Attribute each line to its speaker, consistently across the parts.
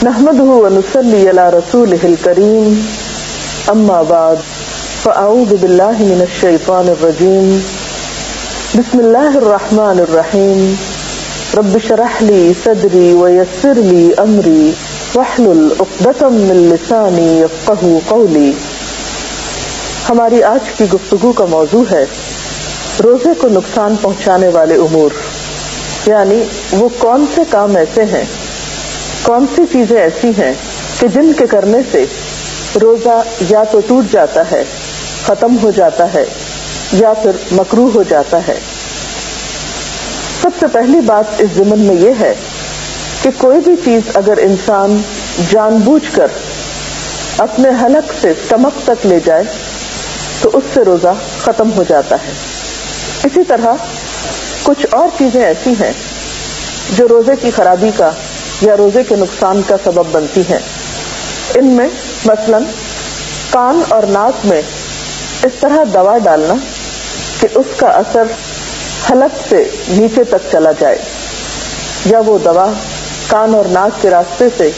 Speaker 1: نحمده ونصلي على رسوله الكريم اما بعد فاعوذ بالله من الشيطان الرجيم بسم الله الرحمن الرحيم رب اشرح لي صدري ويسر لي امري واحلل عقدة من لساني يفقهوا قولي۔ ہماری آج کی گفتگو کا موضوع ہے روزے کو نقصان پہنچانے والے امور، یعنی وہ کون سے کام ایسے ہیں، کون سی چیزیں ایسی ہیں کہ جن کے کرنے سے روزہ یا تو ٹوٹ جاتا ہے، ختم ہو جاتا ہے، یا پھر مکروہ ہو جاتا ہے۔ سب سے پہلی بات اس ضمن میں یہ ہے کہ کوئی بھی چیز اگر انسان جان بوجھ کر اپنے حلق سے اسٹمک تک لے جائے تو اس سے روزہ ختم ہو جاتا ہے۔ اسی طرح کچھ اور چیزیں ایسی ہیں جو روزے کی خرابی کا یا روزے کے نقصان کا سبب بنتی ہیں۔ ان میں مثلاً کان اور ناک میں اس طرح دوا ڈالنا کہ اس کا اثر حلق سے نیچے تک چلا جائے، یا وہ دوا کان اور ناک کے راستے سے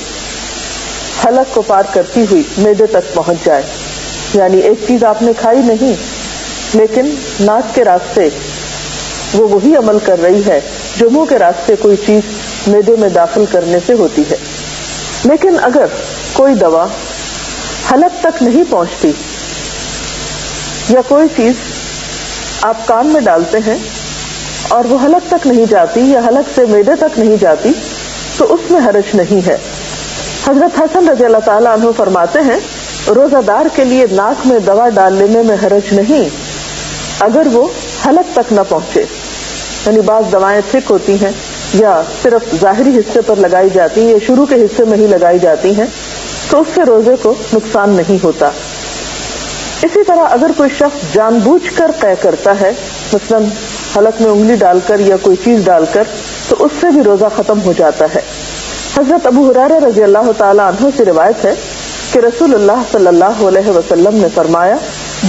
Speaker 1: حلق کو پار کرتی ہوئی معدے تک پہنچ جائے، یعنی ایک چیز آپ نے کھائی نہیں لیکن ناک کے راستے وہ وہی عمل کر رہی ہے جو منہ کے راستے کوئی چیز معدے میں داخل کرنے سے ہوتی ہے۔ لیکن اگر کوئی دوا حلق تک نہیں پہنچتی، یا کوئی چیز آپ کان میں ڈالتے ہیں اور وہ حلق تک نہیں جاتی یا حلق سے معدے تک نہیں جاتی، تو اس میں حرج نہیں ہے۔ حضرت حسن رضی اللہ تعالیٰ عنہ فرماتے ہیں روزہ دار کے لیے ناک میں دوا ڈال لینے میں حرج نہیں اگر وہ حلق تک نہ پہنچے، یعنی بعض دوائیں تھک ہوتی ہیں یا صرف ظاہری حصے پر لگائی جاتی ہیں یا شروع کے حصے میں ہی لگائی جاتی ہیں، تو اس سے روزے کو نقصان نہیں ہوتا۔ اسی طرح اگر کوئی شخص جان بوجھ کر قے کرتا ہے، مثلاً حلق میں انگلی ڈال کر یا کوئی چیز ڈال کر، تو اس سے بھی روزہ ختم ہو جاتا ہے۔ حضرت ابو ہریرہ رضی اللہ تعالی عنہ سے روایت ہے کہ رسول اللہ صلی اللہ علیہ وسلم نے فرمایا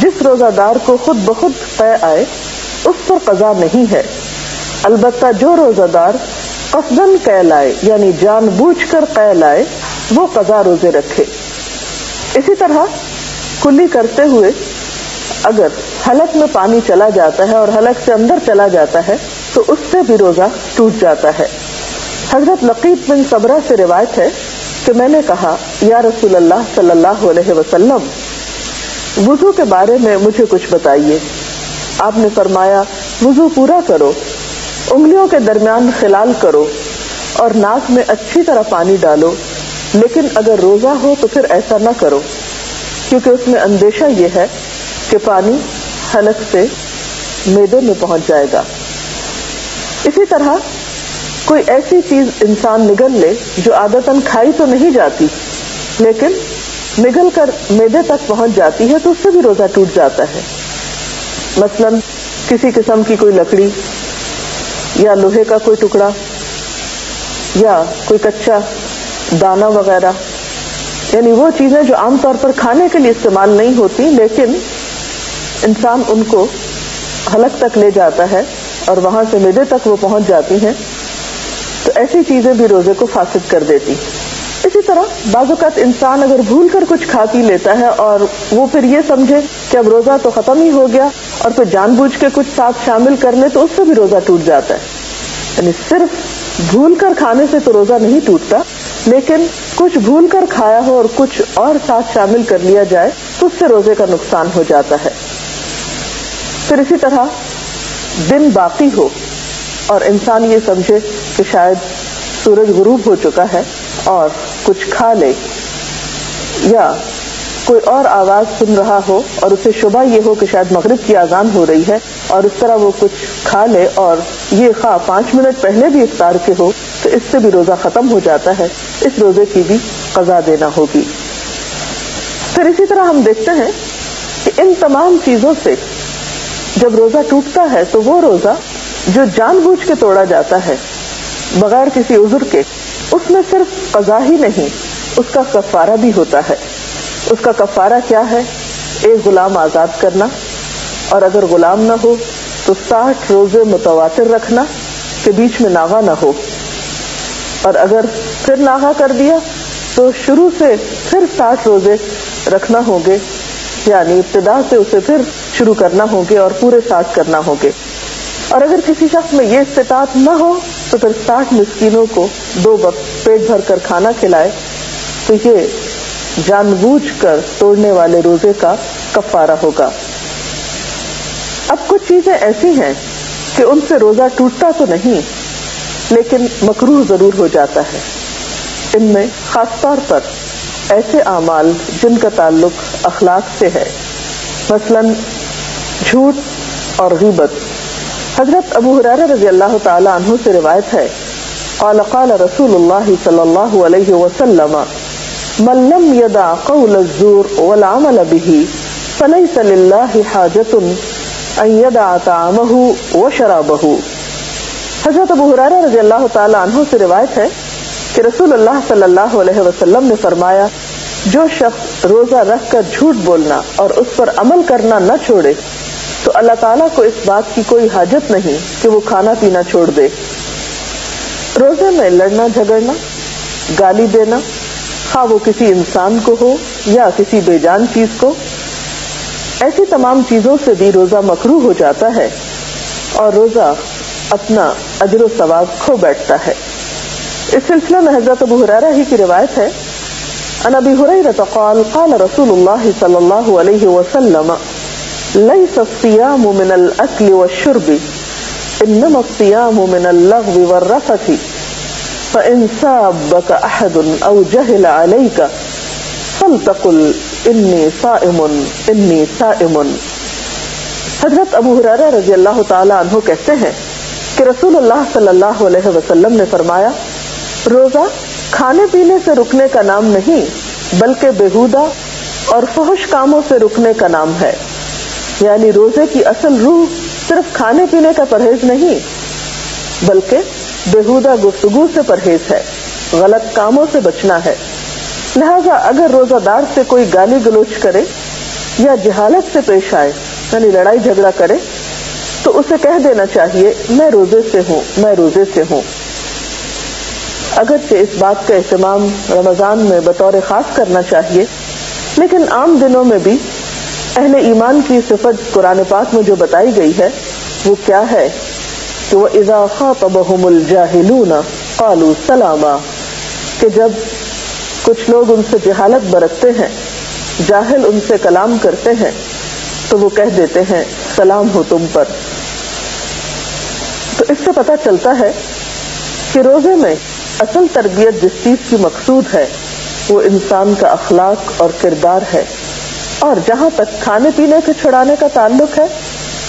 Speaker 1: جس روزہ دار کو خود بخود قے آئے اس پر قضا نہیں ہے، البتہ جو روزہ دار قصداً قے لائے یعنی جان بوجھ کر قے لائے وہ قضا روزے رکھے۔ اسی طرح کلی کرتے ہوئے اگر حلق میں پانی چلا جاتا ہے اور حلق سے اندر چلا جاتا ہے تو اس سے بھی روزہ ٹوٹ جاتا ہے۔ حضرت لقیط بن صبرہ سے روایت ہے کہ میں نے کہا یا رسول اللہ صلی اللہ علیہ وسلم وضو کے بارے میں مجھے کچھ بتائیے۔ آپ نے فرمایا وضو پورا کرو، انگلیوں کے درمیان خلال کرو اور ناک میں اچھی طرح پانی ڈالو، لیکن اگر روزہ ہو تو پھر ایسا نہ کرو، کیونکہ اس میں اندیشہ یہ ہے کہ پانی حلق سے معدے میں پہنچ جائے گا۔ اسی طرح کوئی ایسی چیز انسان نگل لے جو عادتاً کھائی تو نہیں جاتی لیکن نگل کر معدے تک پہنچ جاتی ہے تو اس سے بھی روزہ ٹوٹ جاتا ہے۔ مثلاً کسی قسم کی کوئی لکڑی یا لوہے کا کوئی ٹکڑا یا کوئی کچا دانا وغیرہ، یعنی وہ چیزیں جو عام طور پر کھانے کے لیے استعمال نہیں ہوتی لیکن انسان ان کو حلق تک لے جاتا ہے اور وہاں سے معدے تک وہ پہنچ جاتی ہیں، تو ایسی چیزیں بھی روزے کو فاسد کر دیتی۔ اسی طرح بعض اوقات انسان اگر بھول کر کچھ کھا پی لیتا ہے اور وہ پھر یہ سمجھے کہ اب روزہ تو ختم ہی ہو گیا اور پھر جان بوجھ کے کچھ ساتھ شامل کر لے تو اس سے بھی روزہ ٹوٹ جاتا ہے۔ یعنی صرف بھول کر کھانے سے تو روزہ نہیں ٹوٹتا، لیکن کچھ بھول کر کھایا ہو اور کچھ اور ساتھ شامل کر لیا جائے تو اس سے روزے کا نقصان ہو جاتا ہے۔ پھر اسی طرح دن باقی ہو اور انسان یہ سمجھے کہ شاید سورج غروب ہو چکا ہے اور کچھ کھا لے، یا کوئی اور آواز سن رہا ہو اور اسے شبہ یہ ہو کہ شاید مغرب کی اذان ہو رہی ہے اور اس طرح وہ کچھ کھا لے اور یہ خواہ 5 منٹ پہلے بھی افطار کے ہو تو اس سے بھی روزہ ختم ہو جاتا ہے، اس روزے کی بھی قضا دینا ہوگی۔ پھر اسی طرح ہم دیکھتے ہیں کہ ان تمام چیزوں سے جب روزہ ٹوٹتا ہے تو وہ روزہ جو جان بوجھ کے توڑا جاتا ہے بغیر کسی عذر کے، اس میں صرف قضا ہی نہیں، اس کا کفارہ بھی ہوتا ہے۔ اس کا کفارہ کیا ہے؟ ایک غلام آزاد کرنا، اور اگر غلام نہ ہو تو 60 روزے متواتر رکھنا کہ بیچ میں ناغہ نہ ہو، اور اگر پھر ناغہ کر دیا تو شروع سے پھر 60 روزے رکھنا ہوں گے، یعنی ابتدا سے اسے پھر شروع کرنا ہوں گے اور پورے 60 کرنا ہوں گے. اور اگر کسی شخص میں یہ استطاعت نہ ہو تو پھر 60 مسکینوں کو 2 وقت پیٹ بھر کر کھانا کھلائے، تو یہ جان بوجھ کر توڑنے والے روزے کا کفارہ ہوگا. اب کچھ چیزیں ایسی ہیں کہ ان سے روزہ ٹوٹتا تو نہیں لیکن مکروہ ضرور ہو جاتا ہے. ان میں خاص طور پر ایسے اعمال جن کا تعلق اخلاق سے ہے، مثلا جھوٹ اور غیبت. حضرت ابو ہریرہ رضی اللہ تعالی عنہ سے روایت ہے، قال قال رسول اللہ صلی اللہ علیہ وسلم من لم يدع قول الزور والعمل به فليس لله حاجة ان يدع طعامه وشرابه. حضرت ابو ہریرہ رضی اللہ تعالی عنہ سے روایت ہے کہ رسول اللہ صلی اللہ علیہ وسلم نے فرمایا، جو شخص روزہ رکھ کر جھوٹ بولنا اور اس پر عمل کرنا نہ چھوڑے تو اللہ تعالیٰ کو اس بات کی کوئی حاجت نہیں کہ وہ کھانا پینا چھوڑ دے. روزے میں لڑنا جھگڑنا، گالی دینا، خواہ وہ کسی انسان کو ہو یا کسی بے جان چیز کو، ایسی تمام چیزوں سے بھی روزہ مکروہ ہو جاتا ہے اور روزہ اپنا اجر و ثواب کھو بیٹھتا ہے. اس سلسلے میں حضرت ابو ہریرہ ہی کی روایت ہے، عن ابی ہریرہ قال قال رسول اللہ صلی اللہ علیہ وسلم ليس الصيام من الأكل والشرب إنما الصيام من اللغو والرفث فإن سابك أحد أو جهل عليك فلتقل إني صائم إني صائم. حضرت ابو ہریرہ رضی اللہ تعالی عنہ کہتے ہیں کہ رسول اللہ صلی اللہ علیہ وسلم نے فرمایا، روزہ کھانے پینے سے رکنے کا نام نہیں بلکہ بیہودہ اور فحش کاموں سے رکنے کا نام ہے. یعنی روزے کی اصل روح صرف کھانے پینے کا پرہیز نہیں بلکہ بیہودہ گفتگو سے پرہیز ہے، غلط کاموں سے بچنا ہے. لہذا اگر روزہ دار سے کوئی گالی گلوچ کرے یا جہالت سے پیش آئے، یعنی لڑائی جھگڑا کرے، تو اسے کہہ دینا چاہیے میں روزے سے ہوں، میں روزے سے ہوں. اگرچہ اس بات کا اہتمام رمضان میں بطور خاص کرنا چاہیے، لیکن عام دنوں میں بھی اہل ایمان کی صفت قرآن پاک میں جو بتائی گئی ہے وہ کیا ہے کہ وَإِذَا خَاطَبَهُمُ الْجَاهِلُونَ قَالُوا سَلَامًا، کہ جب کچھ لوگ ان سے جہالت برتتے ہیں، جاہل ان سے کلام کرتے ہیں تو وہ کہہ دیتے ہیں سلام ہو تم پر. تو اس سے پتہ چلتا ہے کہ روزے میں اصل تربیت جس چیز کی مقصود ہے وہ انسان کا اخلاق اور کردار ہے. اور جہاں تک کھانے پینے کے چھڑانے کا تعلق ہے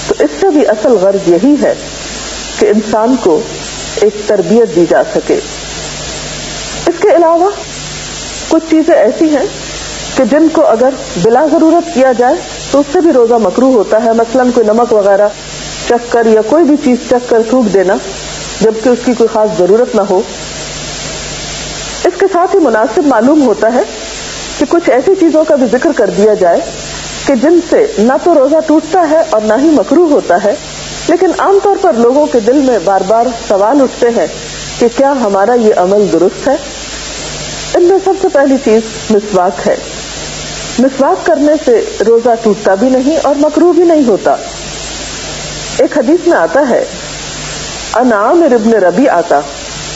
Speaker 1: تو اس سے بھی اصل غرض یہی ہے کہ انسان کو ایک تربیت دی جا سکے. اس کے علاوہ کچھ چیزیں ایسی ہیں کہ جن کو اگر بلا ضرورت کیا جائے تو اس سے بھی روزہ مکروہ ہوتا ہے. مثلاً کوئی نمک وغیرہ چکھ کر یا کوئی بھی چیز چکھ کر تھوک دینا جبکہ اس کی کوئی خاص ضرورت نہ ہو. اس کے ساتھ ہی مناسب معلوم ہوتا ہے کہ کچھ ایسی چیزوں کا بھی ذکر کر دیا جائے کہ جن سے نہ تو روزہ ٹوٹتا ہے اور نہ ہی مکروہ ہوتا ہے، لیکن عام طور پر لوگوں کے دل میں بار بار سوال اٹھتے ہیں کہ کیا ہمارا یہ عمل درست ہے. ان میں سب سے پہلی چیز مسواک ہے. مسواک کرنے سے روزہ ٹوٹتا بھی نہیں اور مکروہ بھی نہیں ہوتا. ایک حدیث میں آتا ہے، عن عامر بن ربیعہ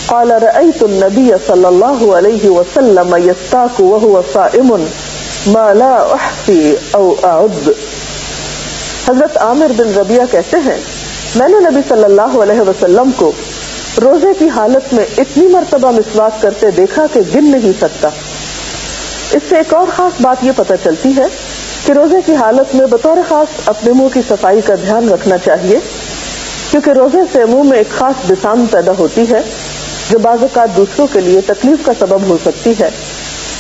Speaker 1: قال رأيت النبي صلى الله عليه وسلم يستاك وهو صائم ما لا احصي او اعد. حضرت عامر بن ربیعہ کہتے ہیں میں نے نبی صلی اللہ علیہ وسلم کو روزے کی حالت میں اتنی مرتبہ مسواک کرتے دیکھا کہ گن نہیں سکتا. اس سے ایک اور خاص بات یہ پتہ چلتی ہے کہ روزے کی حالت میں بطور خاص اپنے منہ کی صفائی کا دھیان رکھنا چاہیے، کیونکہ روزے سے منہ میں ایک خاص بسام پیدا ہوتی ہے جو بعض اوقات دوسروں کے لیے تکلیف کا سبب ہو سکتی ہے.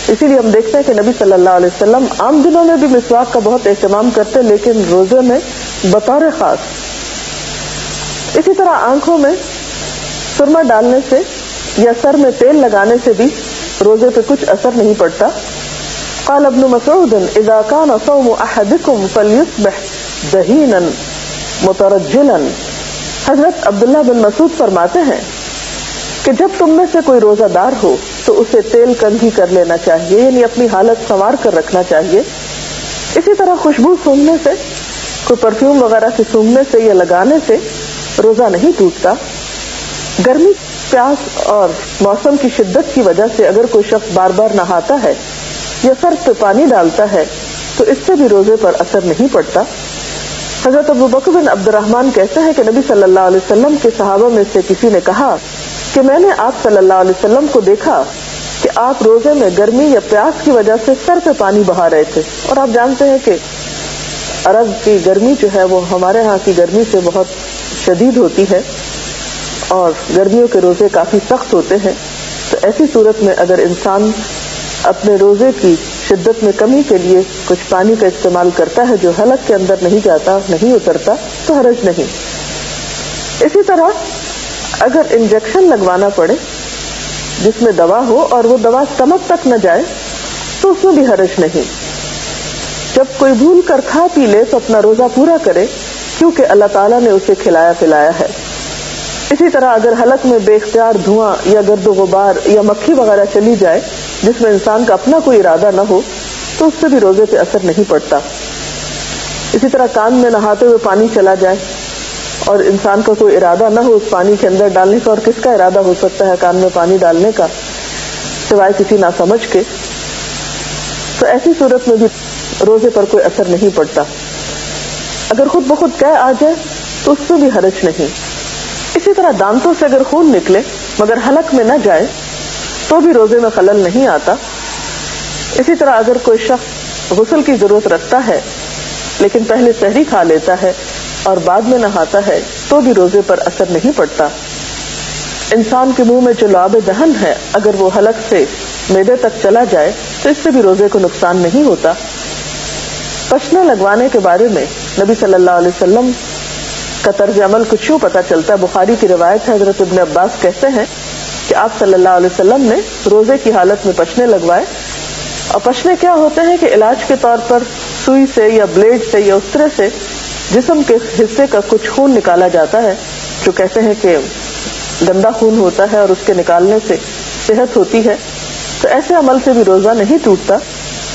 Speaker 1: اسی لیے ہم دیکھتے ہیں کہ نبی صلی اللہ علیہ وسلم عام دنوں میں بھی مسواک کا بہت اہتمام کرتے لیکن روزے میں بطور خاص. اسی طرح آنکھوں میں سرما ڈالنے سے یا سر میں تیل لگانے سے بھی روزے پہ کچھ اثر نہیں پڑتا. قال ابن مسعود اذا كان صوم احدكم فليصبح دهينا مترجلا. حضرت عبداللہ بن مسعود فرماتے ہیں کہ جب تم میں سے کوئی روزہ دار ہو تو اسے تیل کنگھی کر لینا چاہیے، یعنی اپنی حالت سنوار کر رکھنا چاہیے۔ اسی طرح خوشبو سونگھنے سے، کوئی پرفیوم وغیرہ سے سونگھنے سے یا لگانے سے روزہ نہیں ٹوٹتا۔ گرمی، پیاس اور موسم کی شدت کی وجہ سے اگر کوئی شخص بار بار نہاتا ہے یا سر پہ پانی ڈالتا ہے تو اس سے بھی روزے پر اثر نہیں پڑتا۔ حضرت ابو بکر بن عبد الرحمن کہتے ہیں کہ نبی صلی اللہ علیہ وسلم کے صحابہ میں سے کسی نے کہا کہ میں نے آپ صلی اللہ علیہ وسلم کو دیکھا کہ آپ روزے میں گرمی یا پیاس کی وجہ سے سر پہ پانی بہا رہے تھے، اور آپ جانتے ہیں کہ عرب کی گرمی جو ہے وہ ہمارے ہاں کی گرمی سے بہت شدید ہوتی ہے اور گرمیوں کے روزے کافی سخت ہوتے ہیں۔ تو ایسی صورت میں اگر انسان اپنے روزے کی شدت میں کمی کے لیے کچھ پانی کا استعمال کرتا ہے جو حلق کے اندر نہیں جاتا، نہیں اترتا، تو حرج نہیں۔ اسی طرح اگر انجیکشن لگوانا پڑے جس میں دوا ہو اور وہ دوا اسٹمک تک نہ جائے تو اس میں بھی حرج نہیں۔ جب کوئی بھول کر کھا پی لے تو اپنا روزہ پورا کرے، کیونکہ اللہ تعالیٰ نے اسے کھلایا پلایا ہے۔ اسی طرح اگر حلق میں بے اختیار دھواں یا گرد و غبار یا مکھی وغیرہ چلی جائے جس میں انسان کا اپنا کوئی ارادہ نہ ہو تو اس سے بھی روزے پہ اثر نہیں پڑتا۔ اسی طرح کان میں نہاتے ہوئے پانی چلا جائے اور انسان کا کوئی ارادہ نہ ہو اس پانی کے اندر ڈالنے کا، اور کس کا ارادہ ہو سکتا ہے کان میں پانی ڈالنے کا سوائے کسی ناسمجھ کے، تو ایسی صورت میں بھی روزے پر کوئی اثر نہیں پڑتا۔ اگر خود بخود قے آ جائے تو اس سے بھی حرج نہیں۔ اسی طرح دانتوں سے اگر خون نکلے مگر حلق میں نہ جائے تو بھی روزے میں خلل نہیں آتا۔ اسی طرح اگر کوئی شخص غسل کی ضرورت رکھتا ہے لیکن پہلے سحری کھا لیتا ہے اور بعد میں نہاتا ہے تو بھی روزے پر اثر نہیں پڑتا۔ انسان کے منہ میں جو لعاب دہن ہے اگر وہ حلق سے معدے تک چلا جائے تو اس سے بھی روزے کو نقصان نہیں ہوتا۔ پشنے لگوانے کے بارے میں نبی صلی اللہ علیہ وسلم کا طرز عمل کچھ یوں پتہ چلتا ہے۔ بخاری کی روایت ہے، حضرت ابن عباس کہتے ہیں کہ آپ صلی اللہ علیہ وسلم نے روزے کی حالت میں پشنے لگوائے، اور پشنے کیا ہوتے ہیں کہ علاج کے طور پر سوئی سے یا بلیڈ سے یا اس طرح سے جسم کے حصے کا کچھ خون نکالا جاتا ہے جو کہتے ہیں کہ گندا خون ہوتا ہے اور اس کے نکالنے سے صحت ہوتی ہے، تو ایسے عمل سے بھی روزہ نہیں ٹوٹتا۔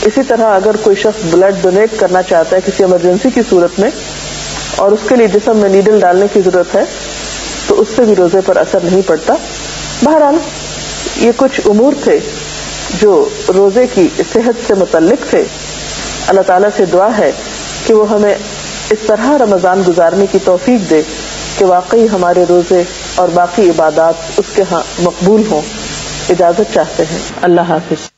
Speaker 1: اسی طرح اگر کوئی شخص بلڈ ڈونیٹ کرنا چاہتا ہے کسی ایمرجنسی کی صورت میں اور اس کے لیے جسم میں نیڈل ڈالنے کی ضرورت ہے تو اس سے بھی روزے پر اثر نہیں پڑتا۔ بہرحال یہ کچھ امور تھے جو روزے کی صحت سے متعلق تھے۔ اللہ تعالیٰ سے دعا ہے کہ وہ ہمیں اس طرح رمضان گزارنے کی توفیق دے کہ واقعی ہمارے روزے اور باقی عبادات اس کے ہاں مقبول ہوں۔ اجازت چاہتے ہیں۔ اللہ حافظ۔